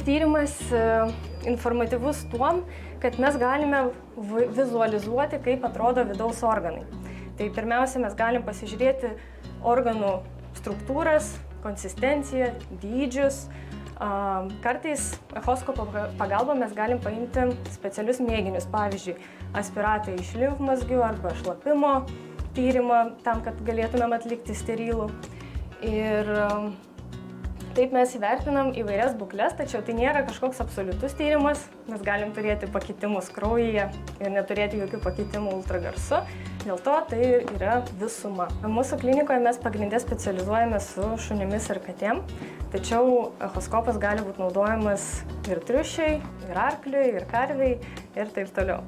tyrimas informatyvus tuom, kad mes galime vizualizuoti, kaip atrodo vidaus organai. Tai pirmiausia, mes galim pasižiūrėti organų struktūras, konsistenciją, dydžius. Kartais echoskopo pagalba mes galim paimti specialius mėginius, pavyzdžiui, aspiratą iš limfmazgių arba šlapimo tyrimą, tam, kad galėtumėm atlikti sterilų. Ir taip mes įvertinam įvairias būkles, tačiau tai nėra kažkoks absoliutus tyrimas. Mes galim turėti pakitimus kraujyje ir neturėti jokių pakitimų ultragarsu. Dėl to tai yra visuma. Mūsų klinikoje mes pagrindė specializuojame su šunimis ir katėm, tačiau echoskopas gali būti naudojamas ir triušiai, ir arkliui, ir karviai ir taip toliau.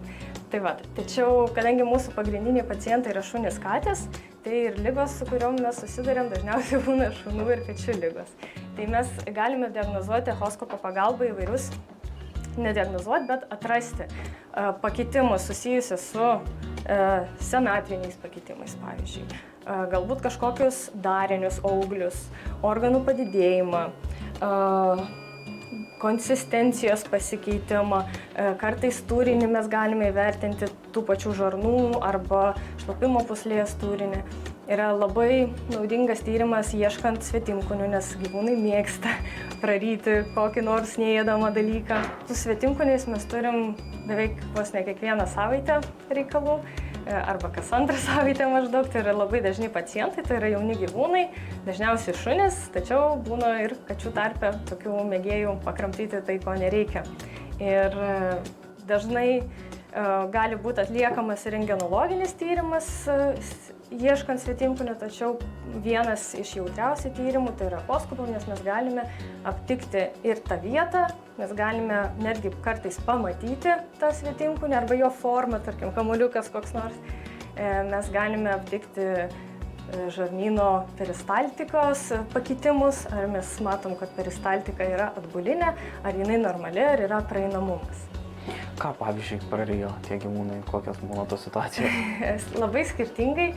Tai va, tačiau kadangi mūsų pagrindiniai pacientai yra šunys katės, tai ir ligos, su kuriuom mes susidurėm, dažniausiai būna šunų ir kačių ligos. Tai mes galime diagnozuoti echoskopo pagalba įvairius, nediagnozuoti, bet atrasti pakitimus susijusius su senatviniais pakitimais, pavyzdžiui. Galbūt kažkokius darinius, auglius, organų padidėjimą, konsistencijos pasikeitimą, kartais turinį mes galime įvertinti tų pačių žarnų arba šlapimo pūslės turinį. Yra labai naudingas tyrimas ieškant svetimkūnių, nes gyvūnai mėgsta praryti kokį nors neėdamą dalyką. Su svetimkūniais mes turim beveik vos ne kiekvieną savaitę reikalų, arba kas antrą savaitę maždaug. Tai yra labai dažni pacientai, tai yra jauni gyvūnai, dažniausiai šunys, tačiau būna ir kačių tarpe tokių mėgėjų pakramtyti tai, ko nereikia. Ir dažnai gali būti atliekamas rentgenologinis tyrimas, ieškant svetimkūnių, tačiau vienas iš jautriausių tyrimų tai yra echoskopo, nes mes galime aptikti ir tą vietą, mes galime netgi kartais pamatyti tą svetimkūnį arba jo formą, tarkim, kamuoliukas koks nors. Mes galime aptikti žarnyno peristaltikos pakitimus, ar mes matom, kad peristaltika yra atbulinė, ar jinai normali, ar yra praeinamumas. Ką, pavyzdžiui, prarijo tie gyvūnai, kokios būna tos situacijos? Labai skirtingai,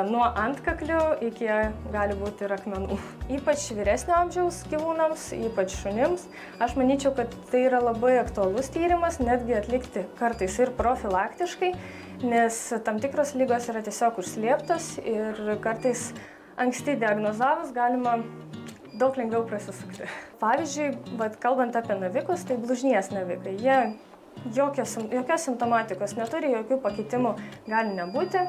nuo antkaklių iki gali būti ir akmenų. Ypač vyresnio amžiaus gyvūnams, ypač šunims. Aš manyčiau, kad tai yra labai aktualus tyrimas, netgi atlikti kartais ir profilaktiškai, nes tam tikros ligos yra tiesiog užslėptos ir kartais anksti diagnozavus galima daug lengviau prasisukti. Pavyzdžiui, kalbant apie navikus, tai blužnies navikai. Jie jokios simptomatikos neturi, jokių pakitimų gali nebūti,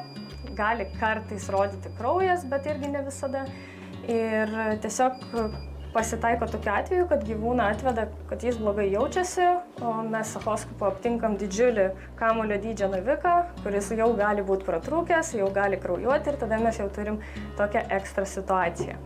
gali kartais rodyti kraujas, bet irgi ne visada. Ir tiesiog pasitaiko tokiu atveju, kad gyvūną atveda, kad jis blogai jaučiasi, o mes echoskopu aptinkam didžiulį kamuolio dydžio naviką, kuris jau gali būti pratrūkęs, jau gali kraujuoti ir tada mes jau turim tokią ekstra situaciją.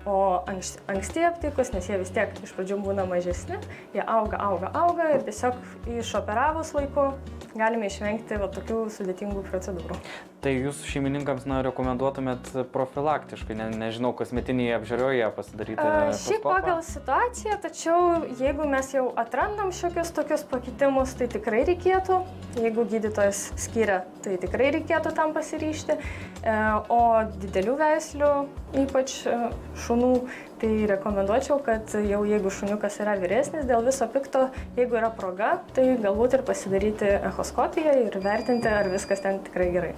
O anksti aptikus, nes jie vis tiek iš pradžių būna mažesni, jie auga ir tiesiog išoperavus laiku galime išvengti tokių sudėtingų procedūrų. Tai jūs šeimininkams rekomenduotumėt profilaktiškai, nežinau, kasmetinėje apžiūroje pasidaryti echoskopą? Šiaip pagal situaciją, tačiau jeigu mes jau atrandam šiokius tokius pakitimus, tai tikrai reikėtų. Jeigu gydytojas skiria, tai tikrai reikėtų tam pasiryžti. O didelių veislių, ypač šunų, tai rekomenduočiau, kad jau jeigu šuniukas yra vyresnis, dėl viso pikto, jeigu yra proga, tai galbūt ir pasidaryti echoskopiją ir vertinti, ar viskas ten tikrai gerai.